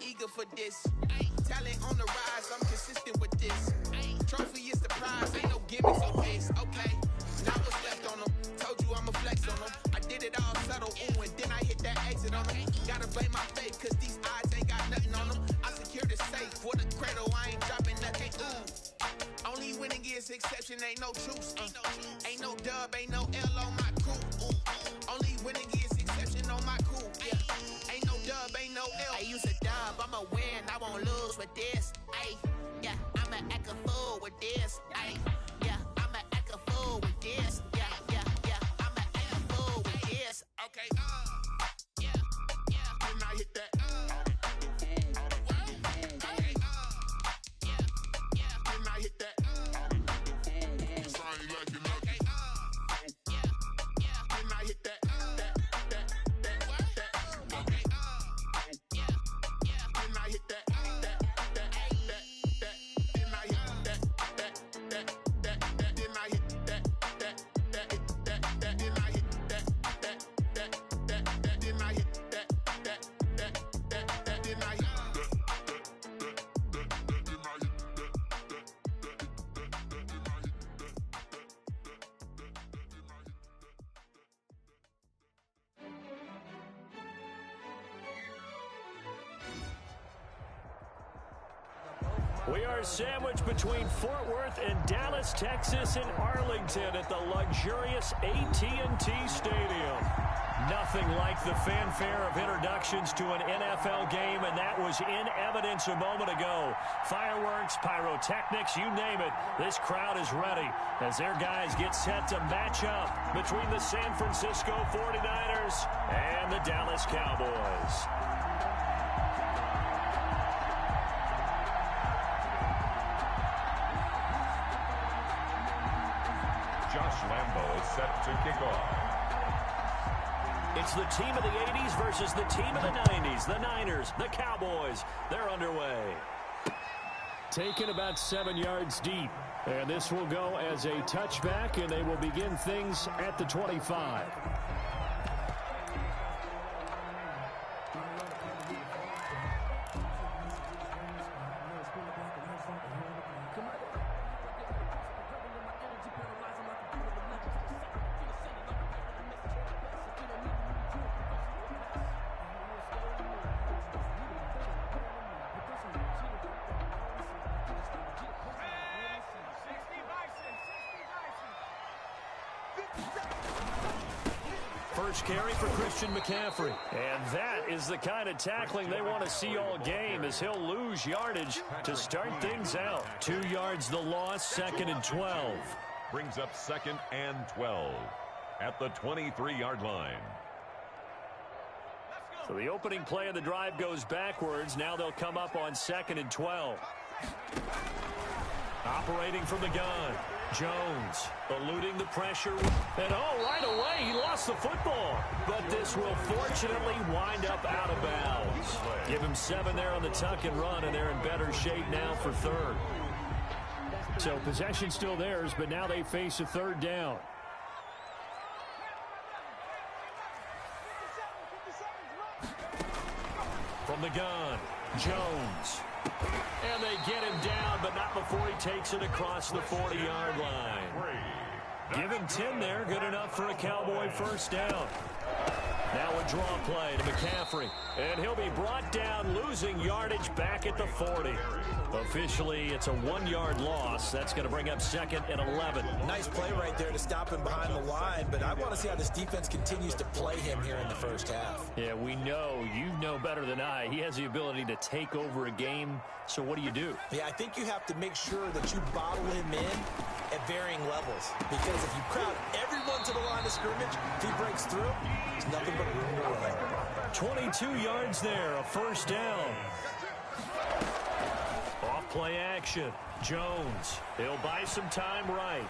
Eager for this. Talent on the rise, I'm consistent with this. Trophy is the prize, ain't no gimmicks on this. Okay, now what's left on them? Told you I'ma flex on them. I did it all subtle, ooh, and then I hit that exit on them. Gotta blame my faith, cause these odds ain't got nothing on them. I secure the safe for the cradle, I ain't dropping nothing, ooh. Only winning is exception, ain't no truce. Ain't no dub, ain't no L on my crew. Only winning is exception on my crew, yeah. Ain't no dub, ain't no L. I use a dub, I'ma win, I won't lose with this. Ay, yeah, I'ma act a fool with this. Ay, yeah, I'ma act a fool with this. Yeah, yeah, yeah, I'ma act a fool with this. Okay, yeah, yeah. Then I hit that. Okay, yeah, yeah. Then I hit that. Sound like you okay, yeah, yeah. Then I hit that. We are sandwiched between Fort Worth and Dallas, Texas, and Arlington at the luxurious AT&T Stadium. Nothing like the fanfare of introductions to an NFL game, and that was in evidence a moment ago. Fireworks, pyrotechnics, you name it. This crowd is ready as their guys get set to match up between the San Francisco 49ers and the Dallas Cowboys. Josh Lambo is set to kick off. It's the team of the 80s versus the team of the 90s. The Niners, the Cowboys, they're underway. Taken about 7 yards deep. And this will go as a touchback, and they will begin things at the 25. First carry for Christian McCaffrey. And that is the kind of tackling they want to see all game, as he'll lose yardage to start things out. 2 yards the loss, 2nd and 12. Brings up 2nd and 12 at the 23-yard line. So the opening play of the drive goes backwards. Now they'll come up on 2nd and 12. Operating from the gun. Jones eluding the pressure. And right away, he lost the football. But this will fortunately wind up out of bounds. Give him 7 there on the tuck and run, and they're in better shape now for 3rd. So possession still theirs, but now they face a 3rd down. From the gun, Jones. And they get him down, but not before he takes it across the 40-yard line. Give him 10 there, good enough for a Cowboy first down. Now a draw play to McCaffrey, and he'll be brought down, losing yardage back at the 40. Officially, it's a 1-yard loss. That's going to bring up 2nd and 11. Nice play right there to stop him behind the line, but I want to see how this defense continues to play him here in the first half. Yeah, we know. You know better than I. He has the ability to take over a game, so what do? Yeah, I think you have to make sure that you bottle him in at varying levels, because if you crowd everyone to the line of scrimmage, if he breaks through, there's nothing but room to run. 22 yards there, a first down. Off play action. Jones, he'll buy some time right.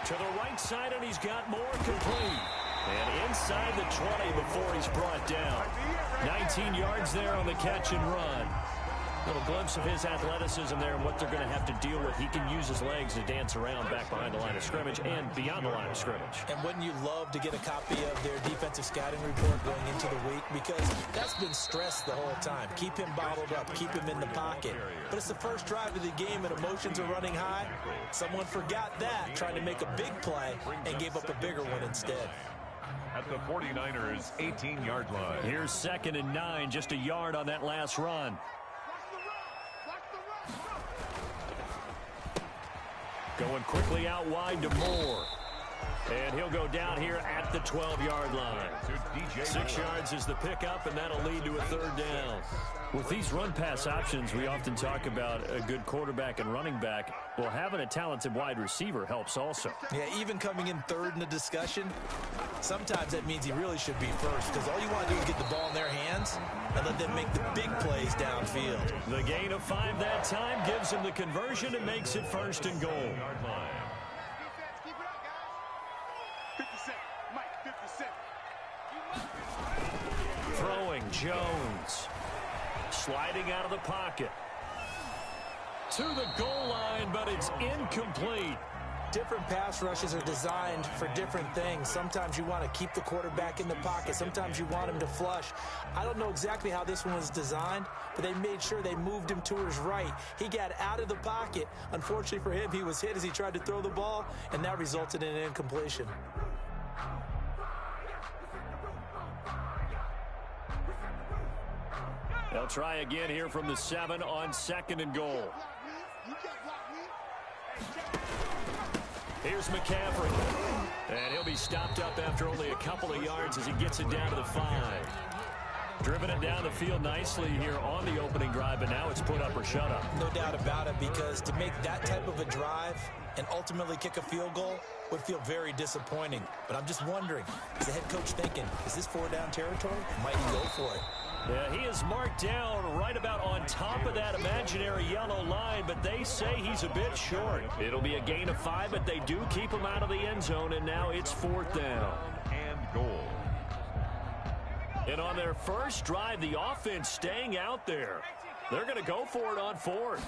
To the right side, and he's got more complete. And inside the 20 before he's brought down. 19 yards there on the catch and run. Little glimpse of his athleticism there and what they're going to have to deal with. He can use his legs to dance around back behind the line of scrimmage and beyond the line of scrimmage. And wouldn't you love to get a copy of their defensive scouting report going into the week? Because that's been stressed the whole time. Keep him bottled up. Keep him in the pocket. But it's the first drive of the game and emotions are running high. Someone forgot that, trying to make a big play and gave up a bigger one instead. At the 49ers' 18-yard line. Here's 2nd and 9, just a yard on that last run. Going quickly out wide to Moore. And he'll go down here at the 12-yard line. 6 yards is the pickup, and that'll lead to a 3rd down. With these run-pass options, we often talk about a good quarterback and running back. Well, having a talented wide receiver helps also. Yeah, even coming in 3rd in the discussion, sometimes that means he really should be first, because all you want to do is get the ball in their hands and let them make the big plays downfield. The gain of 5 that time gives him the conversion and makes it 1st and goal. Throwing Jones. Sliding out of the pocket. To the goal line, but it's incomplete. Different pass rushes are designed for different things. Sometimes you want to keep the quarterback in the pocket. Sometimes you want him to flush. I don't know exactly how this one was designed, but they made sure they moved him to his right. He got out of the pocket. Unfortunately for him, he was hit as he tried to throw the ball, and that resulted in an incompletion. They'll try again here from the 7 on 2nd and goal. Here's McCaffrey. And he'll be stopped up after only a couple of yards as he gets it down to the 5. Driven it down the field nicely here on the opening drive, but now it's put up or shut up. No doubt about it, because to make that type of a drive and ultimately kick a field goal would feel very disappointing. But I'm just wondering, is the head coach thinking, is this 4-down territory? Might he go for it? Yeah, he is marked down right about on top of that imaginary yellow line, but they say he's a bit short. It'll be a gain of 5, but they do keep him out of the end zone, and now it's 4th down. And goal. And on their first drive, the offense staying out there. They're going to go for it on 4th.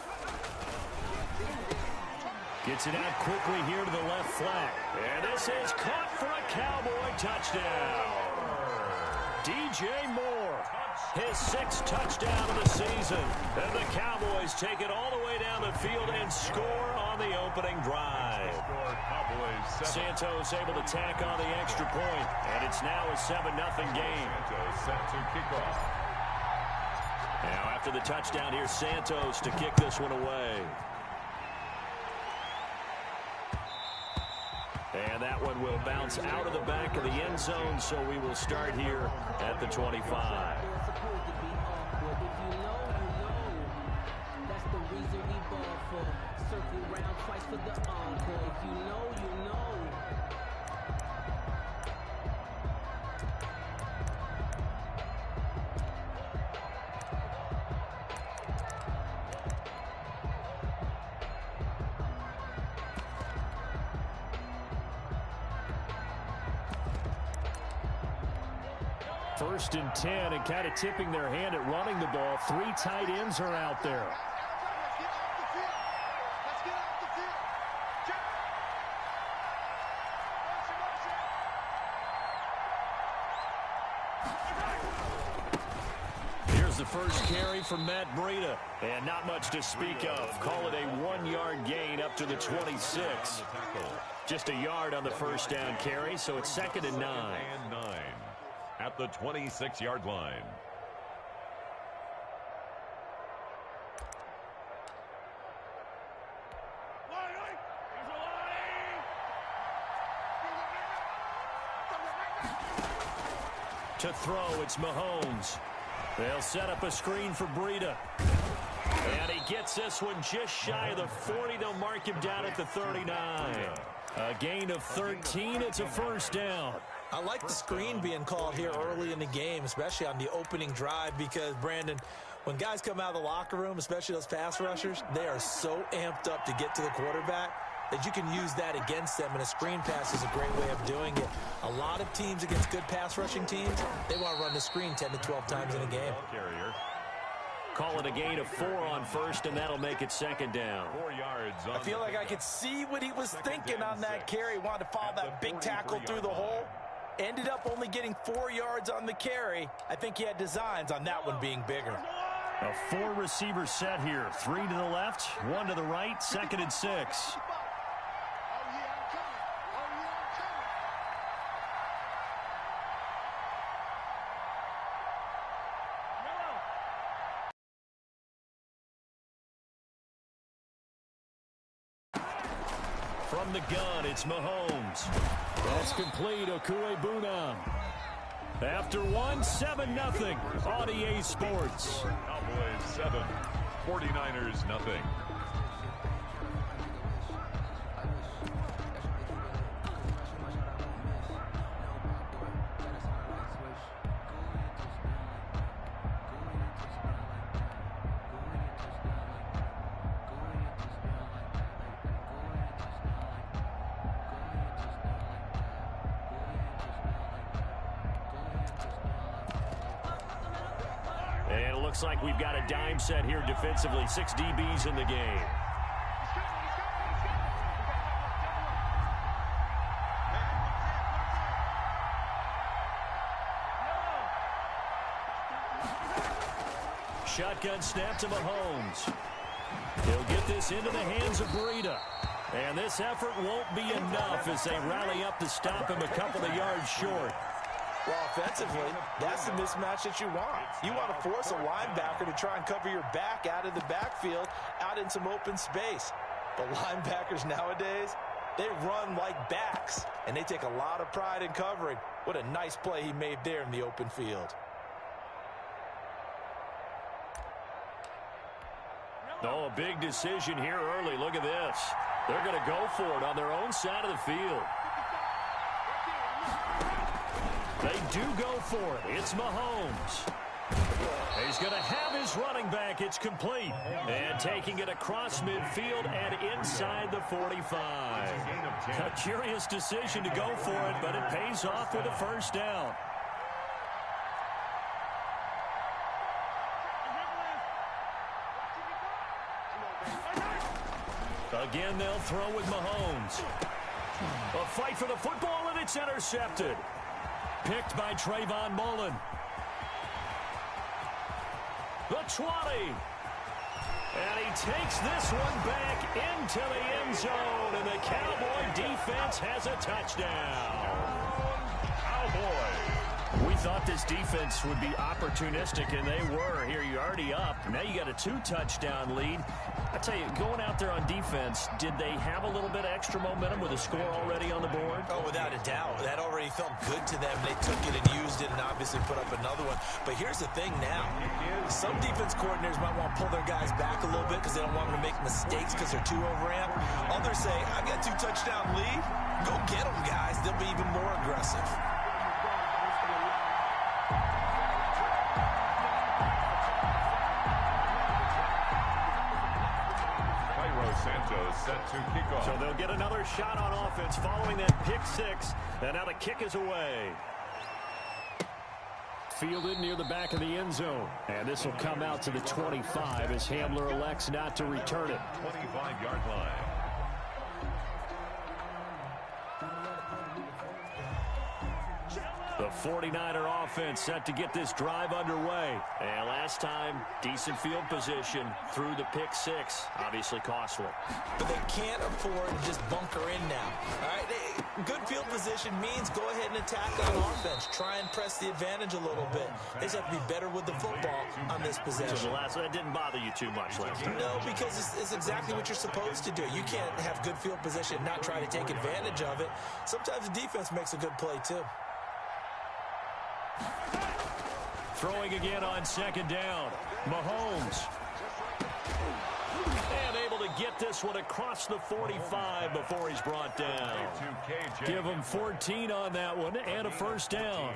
Gets it out quickly here to the left flat. And this is caught for a Cowboy touchdown. DJ Moore, his 6th touchdown of the season. And the Cowboys take it all the way down the field and score on the opening drive. Santos able to tack on the extra point, and it's now a 7-0 game. Set to kick off. Now after the touchdown, here's Santos to kick this one away. And that one will bounce out of the back of the end zone, so we will start here at the 25. First and 10, and kind of tipping their hand at running the ball. 3 tight ends are out there. Here's the first carry from Matt Breida, and not much to speak of. Call it a 1-yard gain up to the 26. Just a yard on the first down carry, so it's 2nd and 9. At the 26-yard line. To throw, it's Mahomes. They'll set up a screen for Breida. And he gets this one just shy of the 40. They'll mark him down at the 39. A gain of 13. It's a first down. I like the screen being called here early in the game, especially on the opening drive, because, Brandon, when guys come out of the locker room, especially those pass rushers, they are so amped up to get to the quarterback that you can use that against them, and a screen pass is a great way of doing it. A lot of teams against good pass rushing teams, they want to run the screen 10 to 12 times in a game. Call it a gain of 4 on first, and that'll make it second down. 4 yards. I feel like I could see what he was thinking on that carry. Wanted to follow that big tackle through the hole. Ended up only getting 4 yards on the carry. I think he had designs on that one being bigger. A 4-receiver set here. 3 to the left, 1 to the right, 2nd and 6. From the gun, it's Mahomes. That's complete. Okuebunam. After 1, 7-0 on EA Sports. Cowboys 7, 49ers nothing. And it looks like we've got a dime set here defensively. 6 DBs in the game. Shotgun snap to Mahomes. He'll get this into the hands of Breida. And this effort won't be enough as they rally up to stop him a couple of yards short. Well, offensively, that's the mismatch that you want. You want to force a linebacker to try and cover your back out of the backfield, out in some open space. But linebackers nowadays, they run like backs, and they take a lot of pride in covering. What a nice play he made there in the open field. Oh, a big decision here early. Look at this. They're going to go for it on their own side of the field. They do go for it. It's Mahomes. He's going to have his running back. It's complete. And taking it across midfield and inside the 45. A curious decision to go for it, but it pays off with a first down. Again, they'll throw with Mahomes. A fight for the football, and it's intercepted. Picked by Trayvon Mullen. The 20. And he takes this one back into the end zone, and the Cowboy defense has a touchdown. Cowboy. We thought this defense would be opportunistic, and they were. Here, you're already up. Now you got a 2-touchdown lead. I tell you, going out there on defense, did they have a little bit of extra momentum with a score already on the board? Oh, without a doubt. That already felt good to them. They took it and used it and obviously put up another one. But here's the thing now. Some defense coordinators might want to pull their guys back a little bit because they don't want them to make mistakes because they're too overamped. Others say, I've got 2-touchdown lead. Go get them, guys. They'll be even more aggressive. Set to kick off. So they'll get another shot on offense following that pick 6. And now the kick is away. Fielded near the back of the end zone. And this will come out to the 25 as Hamler elects not to return it. 25-yard line. The 49er offense set to get this drive underway. And last time, decent field position through the pick 6. Obviously costly. But they can't afford to just bunker in now. All right, good field position means go ahead and attack on offense. Try and press the advantage a little bit. They just have to be better with the football on this possession. So that didn't bother you too much last time. No, because it's exactly what you're supposed to do. You can't have good field position and not try to take advantage of it. Sometimes the defense makes a good play, too. Throwing again on 2nd down. Mahomes. And able to get this one across the 45 before he's brought down. Give him 14 on that one and a first down.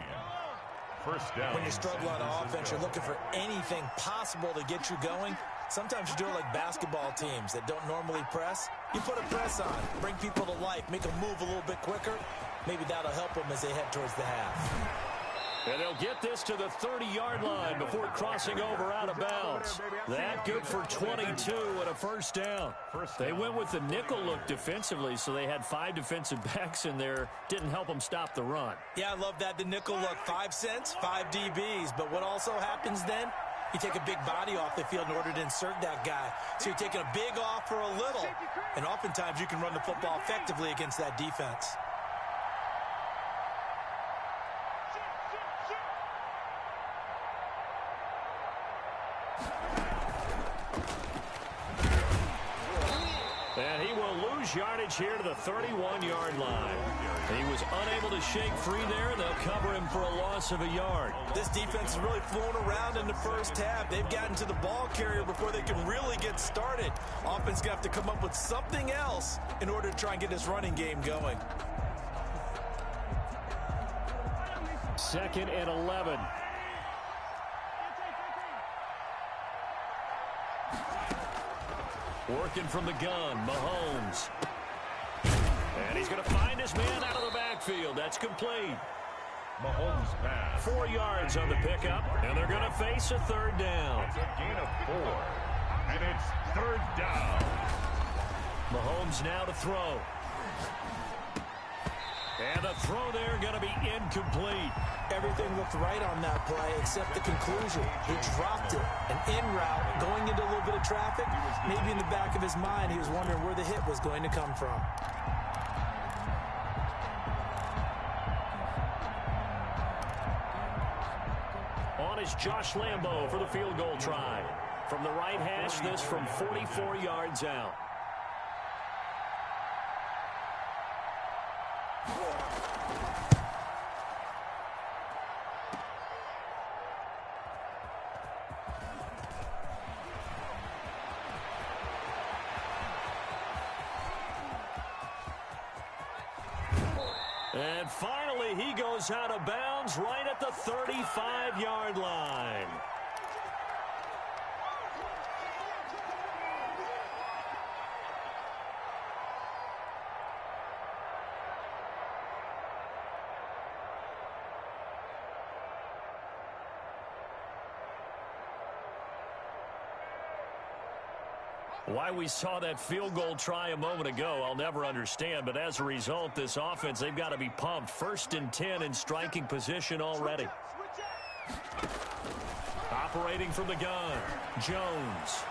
First down. When you struggle on offense, you're looking for anything possible to get you going. Sometimes you do it like basketball teams that don't normally press. You put a press on, bring people to life, make them move a little bit quicker. Maybe that'll help them as they head towards the half. And they'll get this to the 30-yard line before crossing over out of bounds. That good for 22 and a first down. They went with the nickel look defensively, so they had 5 defensive backs in there. Didn't help them stop the run. Yeah, I love that. The nickel look, 5 cents, 5 DBs. But what also happens then? You take a big body off the field in order to insert that guy. So you're taking a big off for a little. And oftentimes you can run the football effectively against that defense. And he will lose yardage here to the 31-yard line. He was unable to shake free there, and they'll cover him for a loss of a yard. This defense is really flown around in the first half. They've gotten to the ball carrier before they can really get started. Offense going to have to come up with something else in order to try and get this running game going. 2nd and 11. Working from the gun, Mahomes. And he's going to find his man out of the backfield. That's complete. Mahomes pass. 4 yards on the pickup, and they're going to face a 3rd down. It's a gain of 4, and it's 3rd down. Mahomes now to throw. And the throw there going to be incomplete. Everything looked right on that play except the conclusion. He dropped it. An in route, going into a little bit of traffic. Maybe in the back of his mind, he was wondering where the hit was going to come from. On is Josh Lambo for the field goal try. From the right hash, this from 44 yards out. And finally, he goes out of bounds right at the 35-yard line. Why we saw that field goal try a moment ago, I'll never understand. But as a result, this offense, they've got to be pumped. 1st and 10 in striking position already. Operating from the gun, Jones.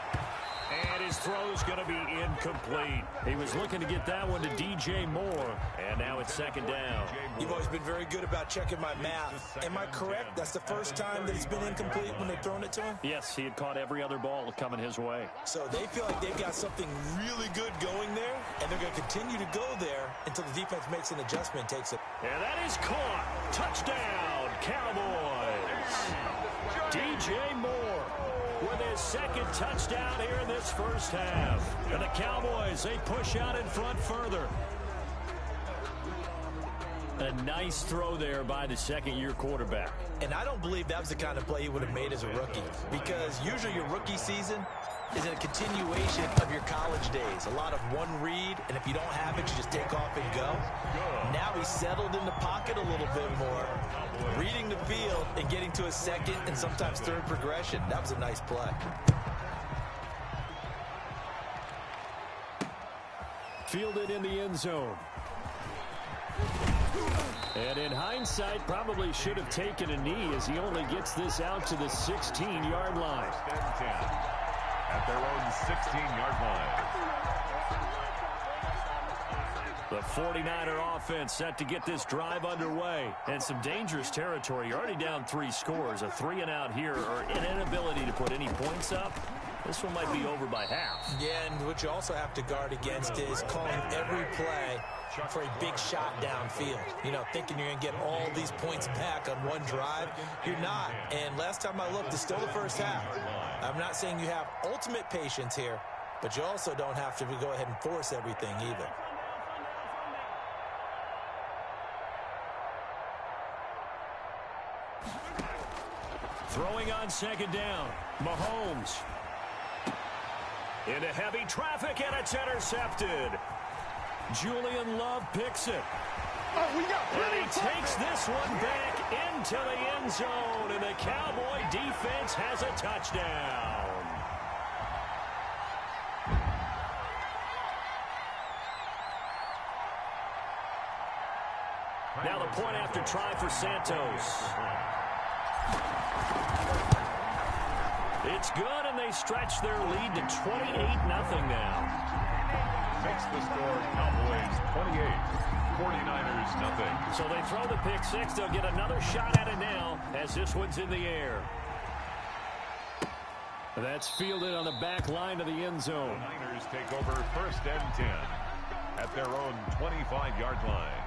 And his throw's going to be incomplete. He was looking to get that one to DJ Moore. And now it's 2nd down. You've always been very good about checking my math. Am I correct? That's the first time that it's been incomplete when they've thrown it to him? Yes, he had caught every other ball coming his way. So they feel like they've got something really good going there, and they're going to continue to go there until the defense makes an adjustment and takes it. And that is caught. Touchdown, Cowboys. DJ Moore with his 2nd touchdown here in this first half. And the Cowboys, they push out in front further. A nice throw there by the 2nd-year quarterback. And I don't believe that was the kind of play he would have made as a rookie, because usually your rookie season is a continuation of your college days. A lot of one read, and if you don't have it, you just take off and go. Now he's settled in the pocket a little bit more, reading the field and getting to a 2nd and sometimes 3rd progression. That was a nice play. Fielded in the end zone. And in hindsight, probably should have taken a knee as he only gets this out to the 16-yard line. At their own 16-yard line. The 49er offense set to get this drive underway. And some dangerous territory. You're already down 3 scores. A 3-and-out here, or an inability to put any points up. This one might be over by half. Yeah, and what you also have to guard against is calling every play for a big shot downfield. You know, thinking you're going to get all these points back on one drive. You're not. And last time I looked, it's still the first half. I'm not saying you have ultimate patience here, but you also don't have to go ahead and force everything either. Throwing on 2nd down, Mahomes. Into heavy traffic, and it's intercepted. Julian Love picks it. And he takes this one back into the end zone, and the Cowboy defense has a touchdown. Now the point after try for Santos. It's good, and they stretch their lead to 28-0 now. Makes the score Cowboys 28, 49ers nothing. So they throw the pick six. They'll get another shot at it now as this one's in the air. That's fielded on the back line of the end zone. The Niners take over 1st and 10 at their own 25-yard line.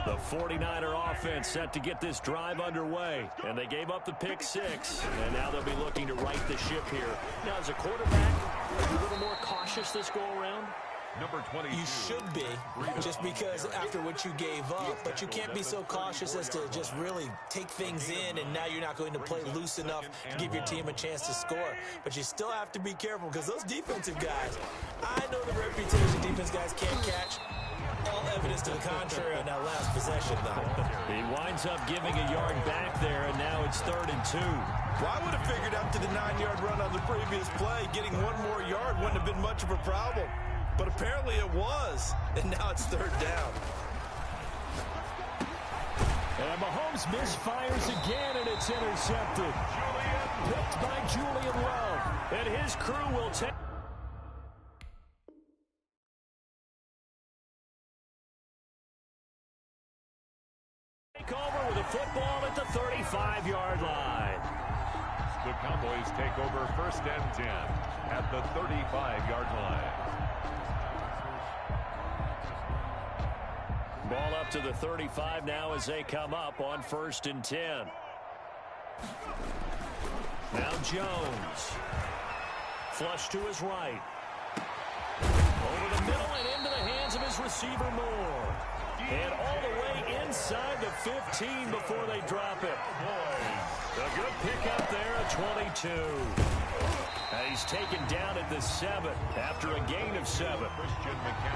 The 49er offense set to get this drive underway, and they gave up the pick six, and now they'll be looking to right the ship here. Now, as a quarterback, are you a little more cautious this go-around? Number 22. You should be, just because after what you gave up, but you can't be so cautious as to just really take things in, and now you're not going to play loose enough to give your team a chance to score. But you still have to be careful, because those defensive guys, I know the reputation defense guys can't catch. All evidence to the contrary on that last possession, though. He winds up giving a yard back there, and now it's 3rd and 2. Well, I would have figured after the 9-yard run on the previous play, getting one more yard wouldn't have been much of a problem. But apparently it was, and now it's 3rd down. And Mahomes misfires again, and it's intercepted. Picked by Julian Love, and his crew will take over with a football at the 35-yard line. The Cowboys take over 1st and 10 at the 35-yard line. Ball up to the 35 now as they come up on 1st and 10. Now Jones. Flush to his right. Over the middle and into the hands of his receiver Moore. And all the way inside the 15 before they drop it. A good pickup there at 22. And he's taken down at the 7 after a gain of 7.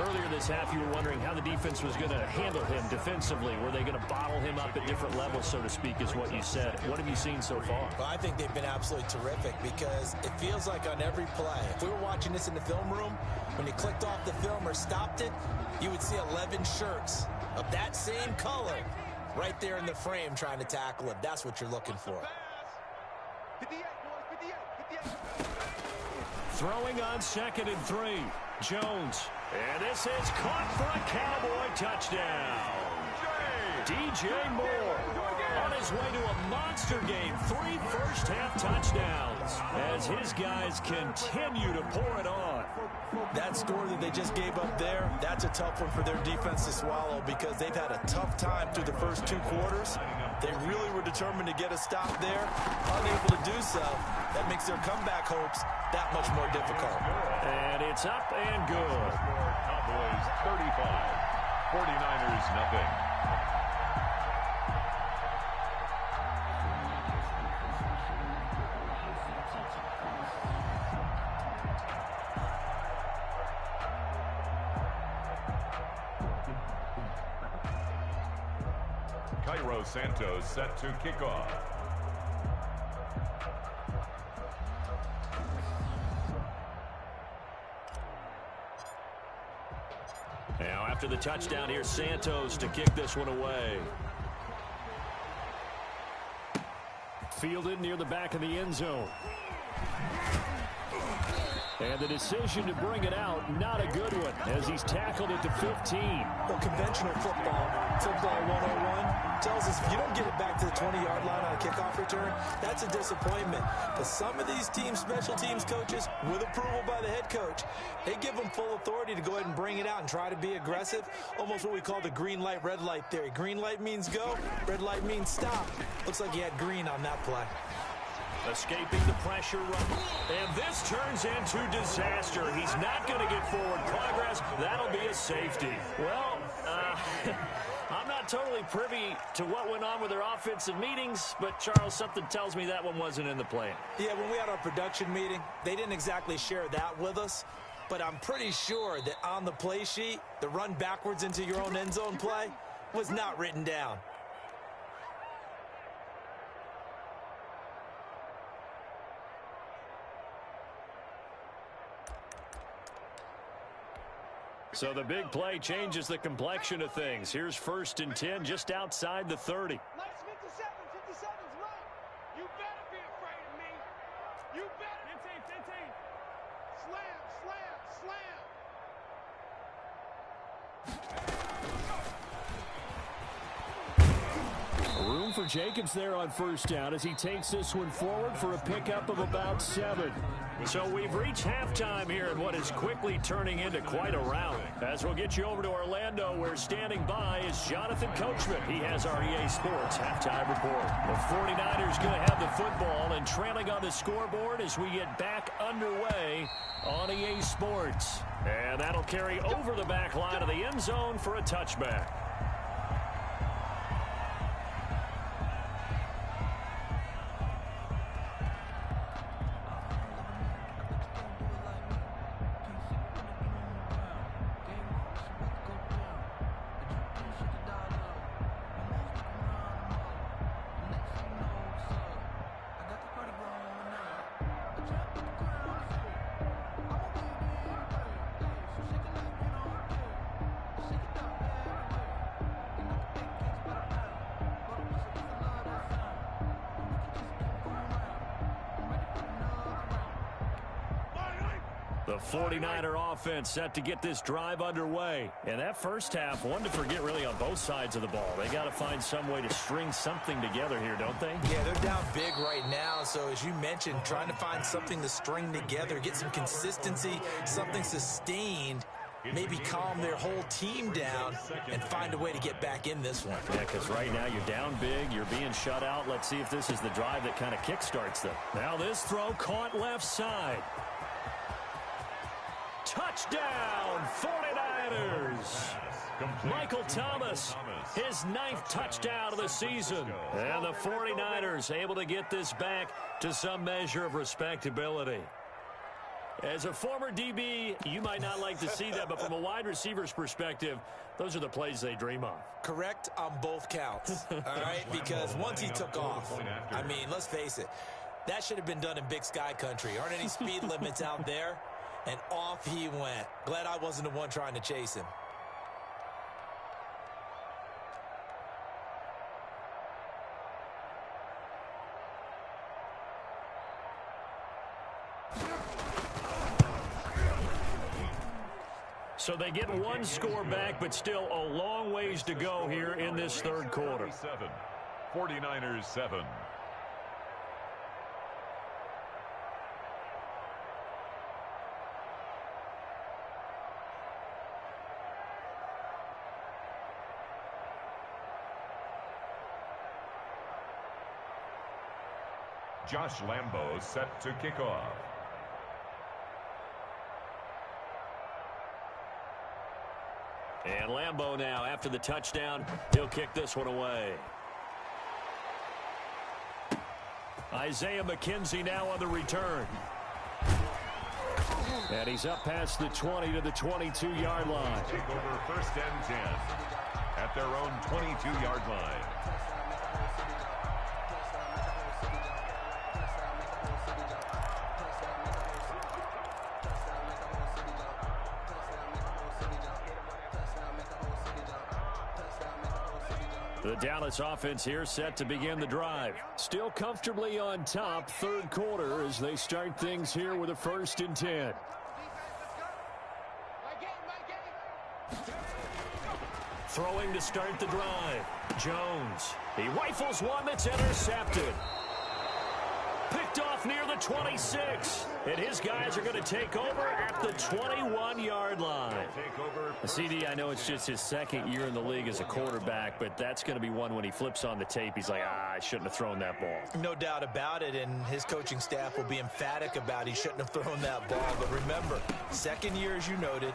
Earlier this half, you were wondering how the defense was going to handle him defensively. Were they going to bottle him up at different levels, so to speak, is what you said. What have you seen so far? Well, I think they've been absolutely terrific because it feels like on every play, if we were watching this in the film room, when you clicked off the film or stopped it, you would see 11 shirts of that same color right there in the frame trying to tackle him. That's what you're looking for. Throwing on 2nd and 3. Jones. And this is caught for a Cowboy touchdown. DJ Moore on his way to a monster game. 3 first-half touchdowns as his guys continue to pour it on. That score that they just gave up there, that's a tough one for their defense to swallow because they've had a tough time through the first 2 quarters. They really were determined to get a stop there, unable to do so. That makes their comeback hopes that much more difficult. And it's up and good. Cowboys 35, 49ers nothing. Santos set to kick off. Now after the touchdown, here's Santos to kick this one away. Fielded near the back of the end zone. And the decision to bring it out, not a good one, as he's tackled at the 15. Well, conventional football 101, tells us if you don't get it back to the 20-yard line on a kickoff return, that's a disappointment. But some of these teams, special teams coaches, with approval by the head coach, they give them full authority to go ahead and bring it out and try to be aggressive, almost what we call the green light, red light theory. Green light means go, red light means stop. Looks like he had green on that play. Escaping the pressure run. And this turns into disaster. He's not going to get forward progress. That'll be a safety. Well, I'm not totally privy to what went on with their offensive meetings, but, Charles, something tells me that one wasn't in the plan. Yeah, when we had our production meeting, they didn't exactly share that with us, but I'm pretty sure that on the play sheet, the run backwards into your own end zone play was not written down. So the big play changes the complexion of things. Here's 1st and 10 just outside the 30. Nice 57. 57's right. You better be afraid of me. You better. 15. Slam. Room for Jacobs there on 1st down as he takes this one forward for a pickup of about 7. So we've reached halftime here in what is quickly turning into quite a rout. As we'll get you over to Orlando, where standing by is Jonathan Coachman. He has our EA Sports halftime report. The 49ers going to have the football and trailing on the scoreboard as we get back underway on EA Sports. And that'll carry over the back line of the end zone for a touchback. The 49er offense set to get this drive underway. And that first half, one to forget really on both sides of the ball. They got to find some way to string something together here, don't they? Yeah, they're down big right now. So as you mentioned, trying to find something to string together, get some consistency, something sustained, maybe calm their whole team down and find a way to get back in this one. Yeah, because right now you're down big, you're being shut out. Let's see if this is the drive that kind of kickstarts them. Now this throw caught left side. Touchdown, 49ers. Michael Thomas, his 9th touchdown of the season. And the 49ers able to get this back to some measure of respectability. As a former DB, you might not like to see that, but from a wide receiver's perspective, those are the plays they dream of. Correct on both counts, all right? Because once he took off, I mean, let's face it, that should have been done in Big Sky country. Aren't any speed limits out there? And off he went. Glad I wasn't the one trying to chase him. So they get one score back, but still a long ways to go here in this third quarter. 49ers 7. Josh Lambo set to kick off. And Lambo now, after the touchdown, he'll kick this one away. Isaiah McKenzie now on the return. And he's up past the 20 to the 22-yard line. Take over 1st and 10 at their own 22-yard line. The Dallas offense here set to begin the drive. Still comfortably on top, third quarter as they start things here with a 1st and 10. Throwing to start the drive. Jones. He rifles one that's intercepted. Picked off near the 26. And his guys are going to take over at the 21-yard line. CD, I know it's just his 2nd year in the league as a quarterback, but that's going to be one when he flips on the tape. He's like, I shouldn't have thrown that ball. No doubt about it, and his coaching staff will be emphatic about he shouldn't have thrown that ball. But remember, 2nd year, as you noted,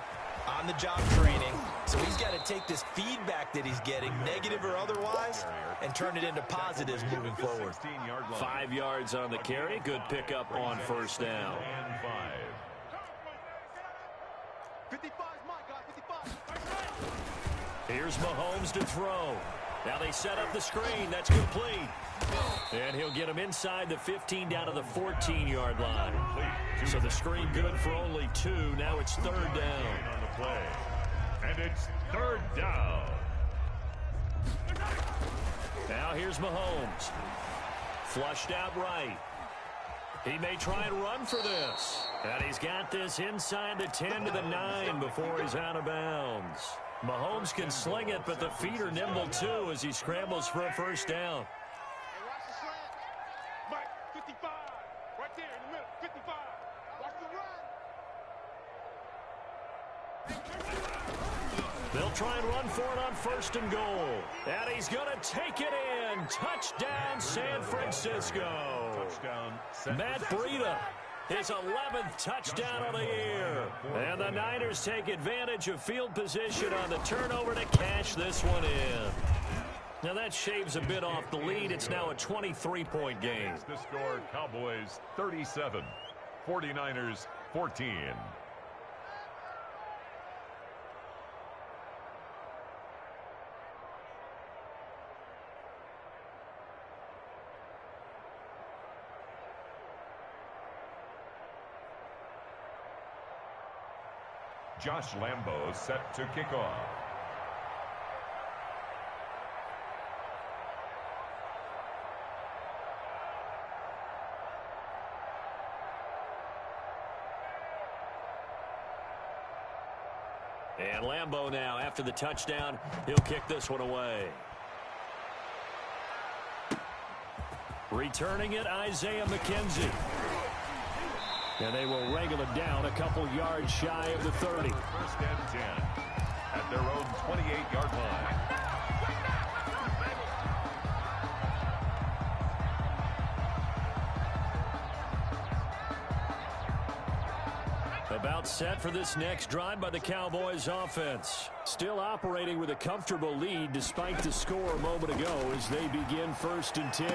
On-the-job training. So he's got to take this feedback that he's getting, negative or otherwise, and turn it into positives moving forward. 5 yards on the carry. Good pickup on first down. And 5. 55 is mine, guys. 55. Here's Mahomes to throw. Now they set up the screen. That's complete. And he'll get him inside the 15 down to the 14-yard line. So the screen good for only 2. Now it's third down. On the play. And it's third down. Now here's Mahomes. Flushed out right. He may try and run for this. And he's got this inside the 10 to the 9 before he's out of bounds. Mahomes can sling it, but the feet are nimble too as he scrambles for a first down. Hey, watch the slant. Mike, 55. Right there in the middle. 55. Watch the run. They'll try and run for it on first and goal. And he's going to take it in. Touchdown, San Francisco. Touchdown. Matt Breida, his 11th touchdown of the year. And the Niners take advantage of field position on the turnover to cash this one in. Now that shaves a bit off the lead. It's now a 23-point game. The score, Cowboys 37, 49ers 14. Josh Lambo set to kick off. And Lambo now, after the touchdown, he'll kick this one away. Returning it, Isaiah McKenzie. And they will wrangle it down a couple yards shy of the 30. First and 10 at their own 28-yard line. About set for this next drive by the Cowboys offense. Still operating with a comfortable lead despite the score a moment ago as they begin first and 10.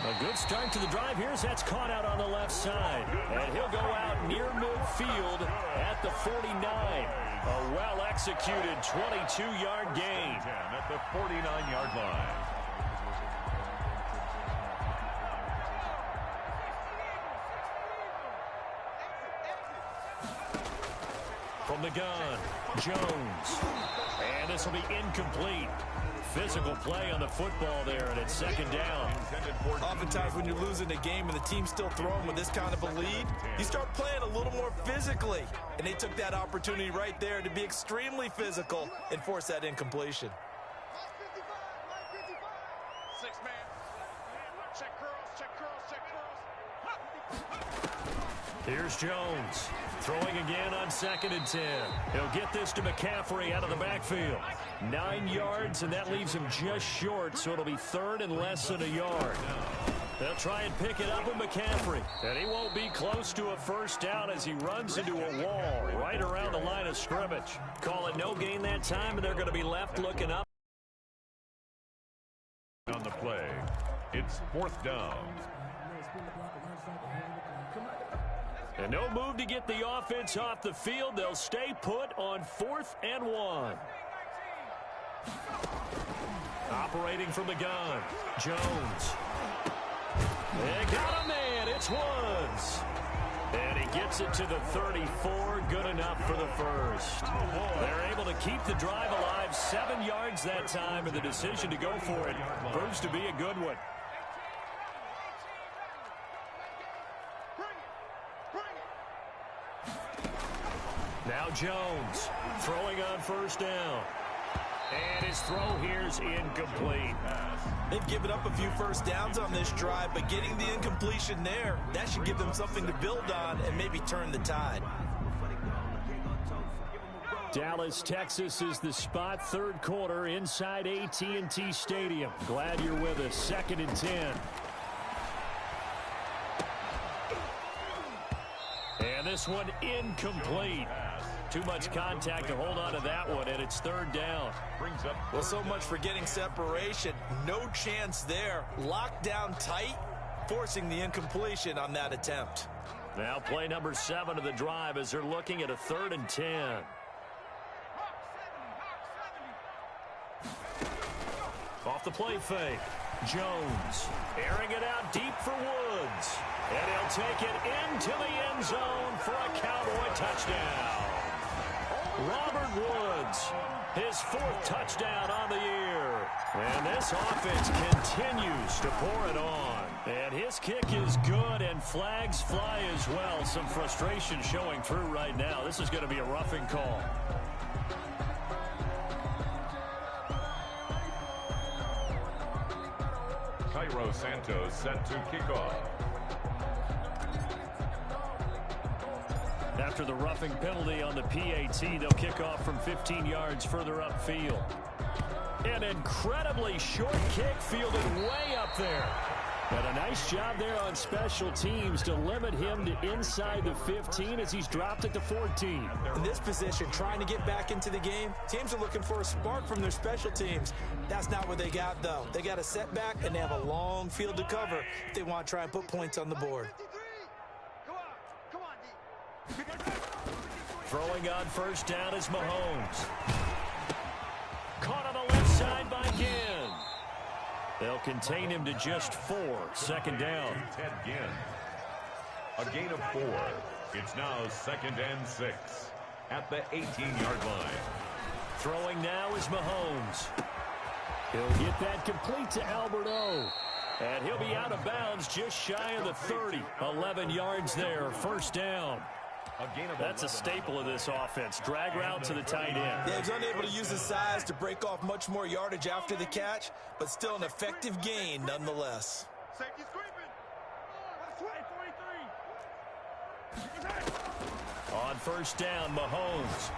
A good start to the drive. Here's that's caught out on the left side. And he'll go out near midfield at the 49. A well-executed 22-yard gain. At the 49-yard line. From the gun, Jones. And this will be incomplete. Physical play on the football there, and it's second down. Oftentimes when you're losing a game and the team's still throwing with this kind of a lead, you start playing a little more physically. And they took that opportunity right there to be extremely physical and force that incompletion. 6 man. Check curls, check curls, check curls. Here's Jones. Throwing again on second and 10. He'll get this to McCaffrey out of the backfield. 9 yards, and that leaves him just short, so it'll be third and less than a yard. They'll try and pick it up with McCaffrey. And he won't be close to a first down as he runs into a wall right around the line of scrimmage. Call it no gain that time, and they're going to be left looking up. On the play, it's fourth down. And no move to get the offense off the field. They'll stay put on 4th and 1. Operating from the gun, Jones. They got a man. It's Woods. And he gets it to the 34. Good enough for the first. They're able to keep the drive alive. 7 yards that time, and the decision to go for it proves to be a good one. Now Jones throwing on first down. And his throw here's incomplete. They've given up a few first downs on this drive, but getting the incompletion there, that should give them something to build on and maybe turn the tide. Dallas, Texas is the spot. Third quarter inside AT&T Stadium. Glad you're with us. Second and 10. And this one incomplete. Too much contact to hold on to that one, and it's third down. Brings up. Well, so much for getting separation. No chance there. Locked down tight, forcing the incompletion on that attempt. Now play number 7 of the drive as they're looking at a 3rd and 10. Off the play fake. Jones airing it out deep for Woods. And he'll take it into the end zone for a Cowboy touchdown. Robert Woods, his 4th touchdown on the year. And this offense continues to pour it on. And his kick is good, and flags fly as well. Some frustration showing through right now. This is going to be a roughing call. Cairo Santos set to kick off. After the roughing penalty on the PAT, they'll kick off from 15 yards further upfield. An incredibly short kick fielded way up there. And a nice job there on special teams to limit him to inside the 15 as he's dropped it to 14. In this position, trying to get back into the game, teams are looking for a spark from their special teams. That's not what they got, though. They got a setback, and they have a long field to cover if they want to try and put points on the board. Throwing on first down is Mahomes. Caught on the left side by Ginn. They'll contain him to just 4. 2nd down. Ted Ginn. A gain of 4. It's now 2nd and 6 at the 18-yard line. Throwing now is Mahomes. He'll get that complete to Albert O. And he'll be out of bounds just shy of the 30. 11 yards there. 1st down. That's a staple of this offense. Drag route to the tight end. Yeah, he's unable to use his size to break off much more yardage after the catch, but still an effective gain nonetheless. Safety's creeping. On first down, Mahomes.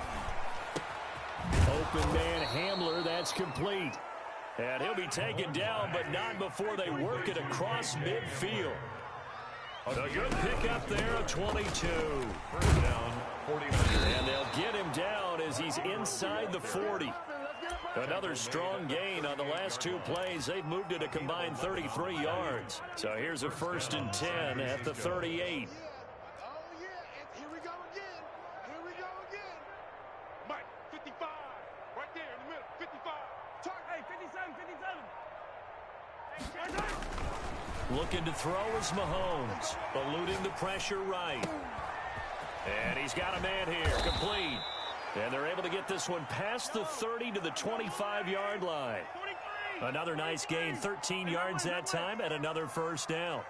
Open man Hamler, that's complete. And he'll be taken down, but not before they work it across midfield. A good pickup there of 22. First down, 49. And they'll get him down as he's inside the 40. Another strong gain on the last 2 plays. They've moved it a combined 33 yards. So here's a 1st and 10 at the 38. Oh, yeah. Here we go again. Here we go again. Mike, 55. Right there in the middle. 55. Hey, 57, 57. Looking to throw is Mahomes. Eluding the pressure right. And he's got a man here. Complete. And they're able to get this one past the 30 to the 25-yard line. Another nice gain. 13 yards that time and another 1st down.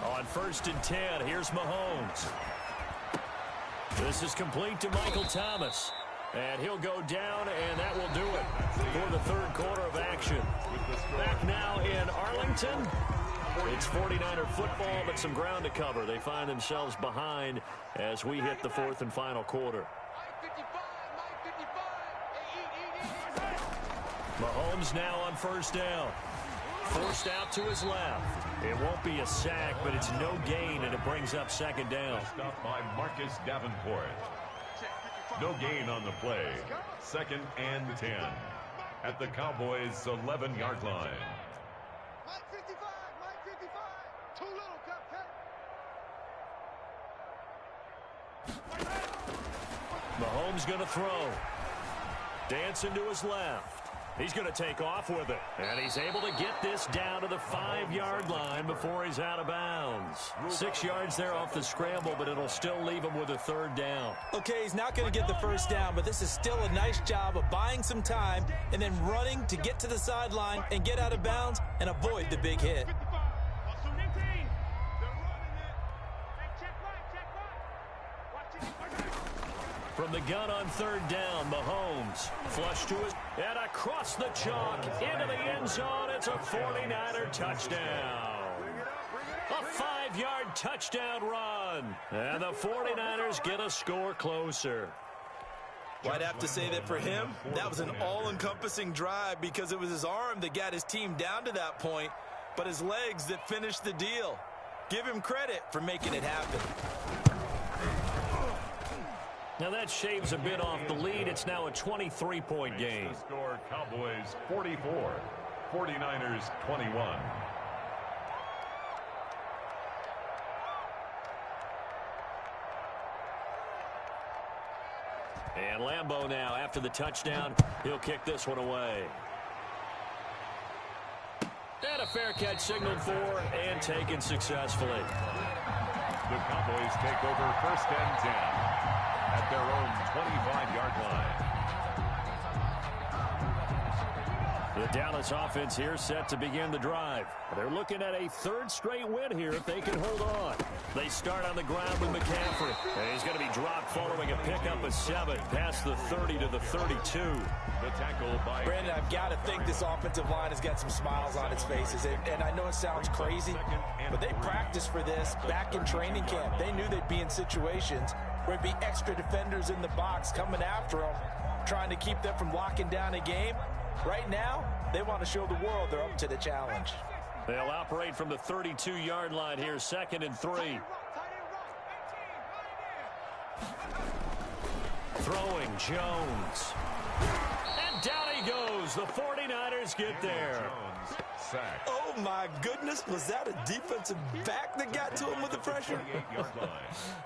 On 1st and 10, here's Mahomes. This is complete to Michael Thomas. And he'll go down, and that will do it for the 3rd quarter of action. Back now in Arlington. It's 49er football, but some ground to cover. They find themselves behind as we hit the 4th and final quarter. Mahomes now on first down. Forced out to his left. It won't be a sack, but it's no gain, and it brings up 2nd down. Stopped by Marcus Davenport. No gain on the play. 2nd and 10 at the Cowboys' 11-yard line. Mike 55, Mike 55. Too little, Cupcake. Mahomes going to throw. Dancing to his left. He's going to take off with it. And he's able to get this down to the 5-yard line before he's out of bounds. 6 yards there off the scramble, but it'll still leave him with a 3rd down. Okay, he's not going to get the 1st down, but this is still a nice job of buying some time and then running to get to the sideline and get out of bounds and avoid the big hit. From the gun on 3rd down, Mahomes flush to his and across the chalk into the end zone. It's a 49er touchdown. A 5-yard touchdown run. And the 49ers get a score closer. Well, I'd have to say that for him, that was an all-encompassing drive because it was his arm that got his team down to that point, but his legs that finished the deal. Give him credit for making it happen. Now that shaves a bit off the lead. It's now a 23-point game. The score, Cowboys 44, 49ers 21. And Lambeau now, after the touchdown, he'll kick this one away. And a fair catch signaled for and taken successfully. The Cowboys take over 1st and 10 at their own 25-yard line. The Dallas offense here set to begin the drive. They're looking at a 3rd straight win here if they can hold on. They start on the ground with McCaffrey. And he's going to be dropped following a pickup of 7 past the 30 to the 32. The tackle by Brandon, I've got to think this offensive line has got some smiles on its faces. And I know it sounds crazy, but they practiced for this back in training camp. They knew they'd be in situations where it'd be extra defenders in the box coming after them, trying to keep them from locking down a game. Right now, they want to show the world they're up to the challenge. They'll operate from the 32-yard line here, 2nd and 3. Throwing Jones. And down he goes. The 49ers get there. Jones sacked. Oh, my goodness. Was that a defensive back that got to him with the pressure? 28-yard line.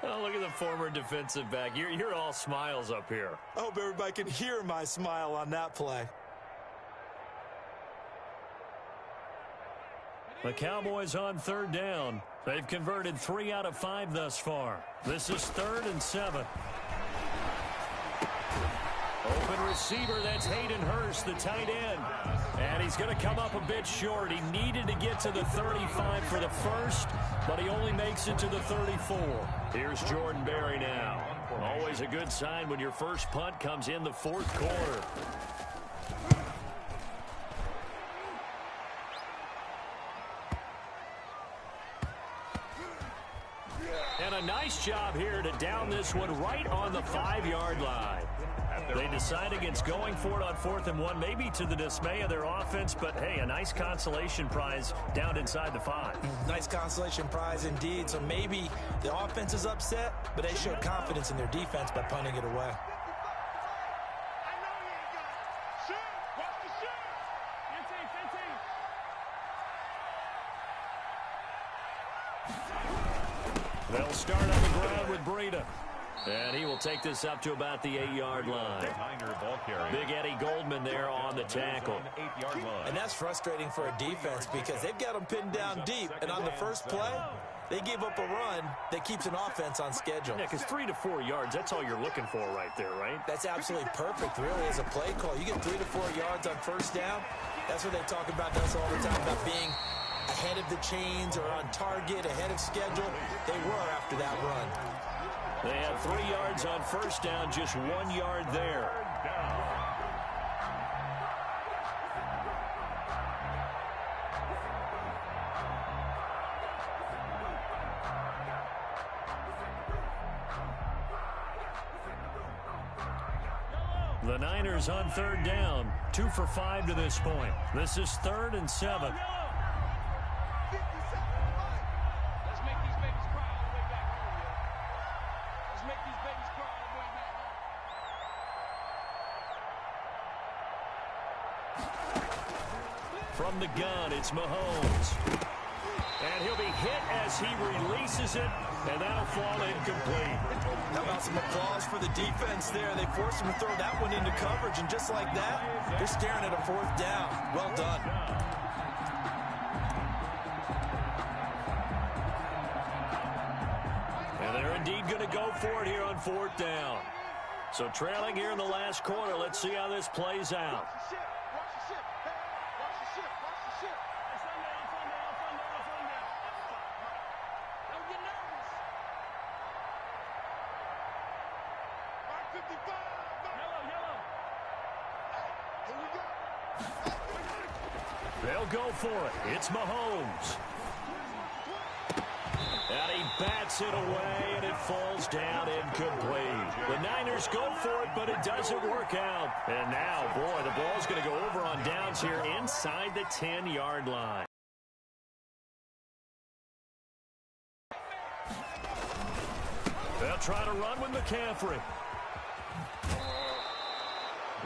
Oh, look at the former defensive back. You're all smiles up here. I hope everybody can hear my smile on that play. The Cowboys on 3rd down. They've converted 3 out of 5 thus far. This is 3rd and 7. Open receiver, that's Hayden Hurst, the tight end. And he's going to come up a bit short. He needed to get to the 35 for the first, but he only makes it to the 34. Here's Jordan Berry now. Always a good sign when your first punt comes in the 4th quarter. And a nice job here to down this one right on the 5-yard line. They decide against going for it on 4th and 1, maybe to the dismay of their offense, but hey, a nice consolation prize down inside the 5. Nice consolation prize indeed. So maybe the offense is upset, but they showed confidence in their defense by punting it away. They'll start on the ground with Breida. And he will take this up to about the 8-yard line. Big Eddie Goldman there on the tackle. And that's frustrating for a defense because they've got them pinned down deep. And on the first play, they give up a run that keeps an offense on schedule. Yeah, because 3 to 4 yards, that's all you're looking for right there, right? That's absolutely perfect, really, as a play call. You get 3 to 4 yards on first down. That's what they talk about us all the time, about being ahead of the chains or on target, ahead of schedule. They were after that run. They had 3 yards on first down, just 1 yard there. The Niners on 3rd down, 2 for 5 to this point. This is 3rd and 7. From the gun, it's Mahomes. And he'll be hit as he releases it, and that'll fall incomplete. How about some applause for the defense there? They forced him to throw that one into coverage, and just like that, they're staring at a 4th down. Well done. And they're indeed going to go for it here on 4th down. So trailing here in the last quarter, let's see how this plays out. They'll go for it. It's Mahomes. And he bats it away, and it falls down incomplete. The Niners go for it, but it doesn't work out. And now, boy, the ball's going to go over on downs here inside the 10-yard line. They'll try to run with McCaffrey.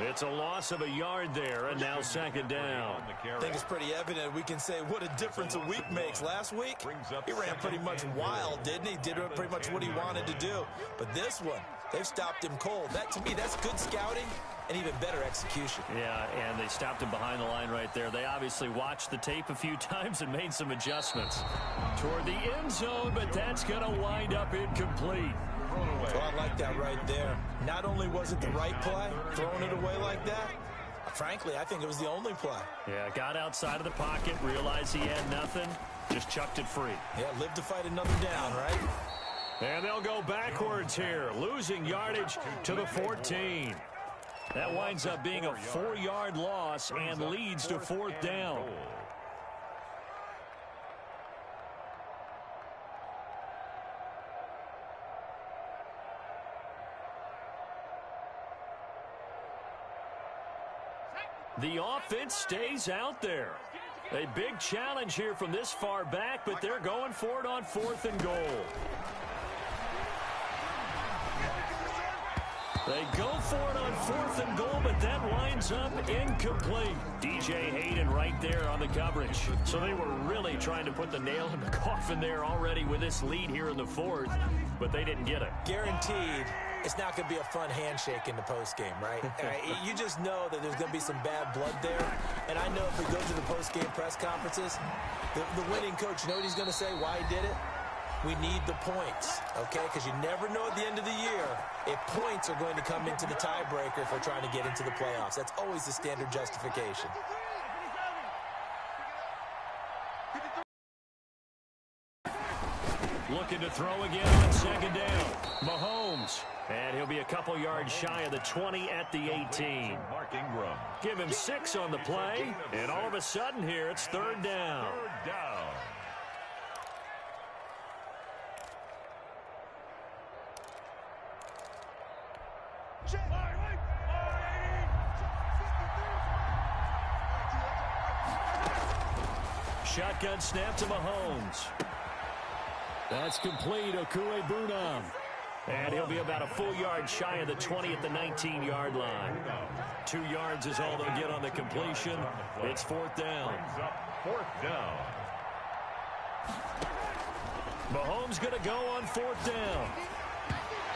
It's a loss of a yard there, and now second down. I think it's pretty evident. We can say what a difference a week makes. Last week, he ran pretty much wild, didn't he? Did pretty much what he wanted to do. But this one, they've stopped him cold. That, to me, that's good scouting and even better execution. Yeah, and they stopped him behind the line right there. They obviously watched the tape a few times and made some adjustments toward the end zone, but that's going to wind up incomplete. Well, I like that right there. Not only was it the right play, throwing it away like that, frankly, I think it was the only play. Yeah, got outside of the pocket, realized he had nothing, just chucked it free. Yeah, live to fight another down, right? And they'll go backwards here, losing yardage to the 14. That winds up being a 4-yard loss and leads to fourth down. The offense stays out there. A big challenge here from this far back, but they're going for it on 4th and goal. They go for it on 4th and goal, but that winds up incomplete. DJ Hayden right there on the coverage. So they were really trying to put the nail in the coffin there already with this lead here in the 4th, but they didn't get it. Guaranteed. It's not going to be a fun handshake in the postgame, right? You just know that there's going to be some bad blood there. And I know if we go to the postgame press conferences, the winning coach, you know what he's going to say, why he did it? We need the points, okay? Because you never know at the end of the year if points are going to come into the tiebreaker if we're trying to get into the playoffs. That's always the standard justification. Looking to throw again on second down. Mahomes. And he'll be a couple yards shy of the 20 at the 18. Mark Ingram. Give him 6 on the play. And all of a sudden here, it's third down. Third down. Shotgun snap to Mahomes. That's complete. Okuebunam. And he'll be about a full yard shy of the 20 at the 19-yard line. 2 yards is all they'll get on the completion. It's fourth down. Fourth down. Mahomes going to go on fourth down.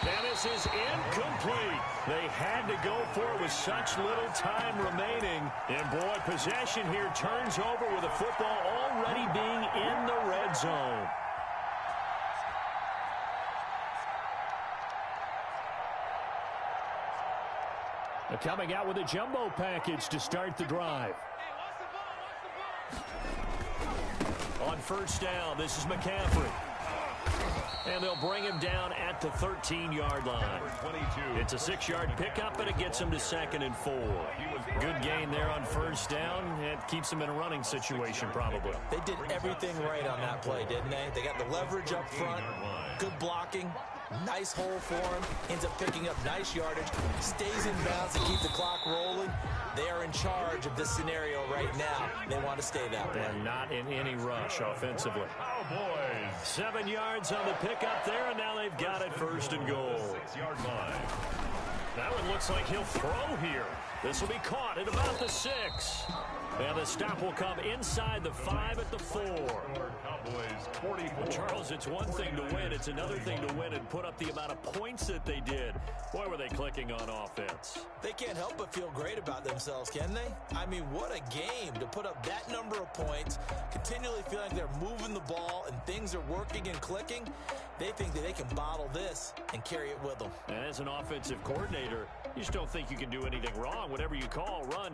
And this is incomplete. They had to go for it with such little time remaining. And, boy, possession here turns over with the football already being in the red zone. They're coming out with a jumbo package to start the drive. On first down, this is McCaffrey. And they'll bring him down at the 13-yard line. It's a 6-yard pickup, but it gets him to 2nd and 4. Good gain there on first down. It keeps him in a running situation, probably. They did everything right on that play, didn't they? They got the leverage up front, good blocking, nice hole for him, ends up picking up nice yardage, stays in bounds to keep the clock rolling. They are in charge of this scenario right now. They want to stay that way. They're not in any rush offensively. Cowboys. 7 yards on the pickup there, and now they've got it 1st and goal. 6-yard line. That one looks like he'll throw here. This will be caught at about the 6. And the stop will come inside the 5 at the 4. Cowboys 44. Charles, it's one thing to win. It's another thing to win and put up the amount of points that they did. Boy, were they clicking on offense. They can't help but feel great about themselves, can they? I mean, what a game to put up that number of points, continually feeling like they're moving the ball and things are working and clicking. They think that they can bottle this and carry it with them. And as an offensive coordinator, you just don't think you can do anything wrong. Whatever you call, run,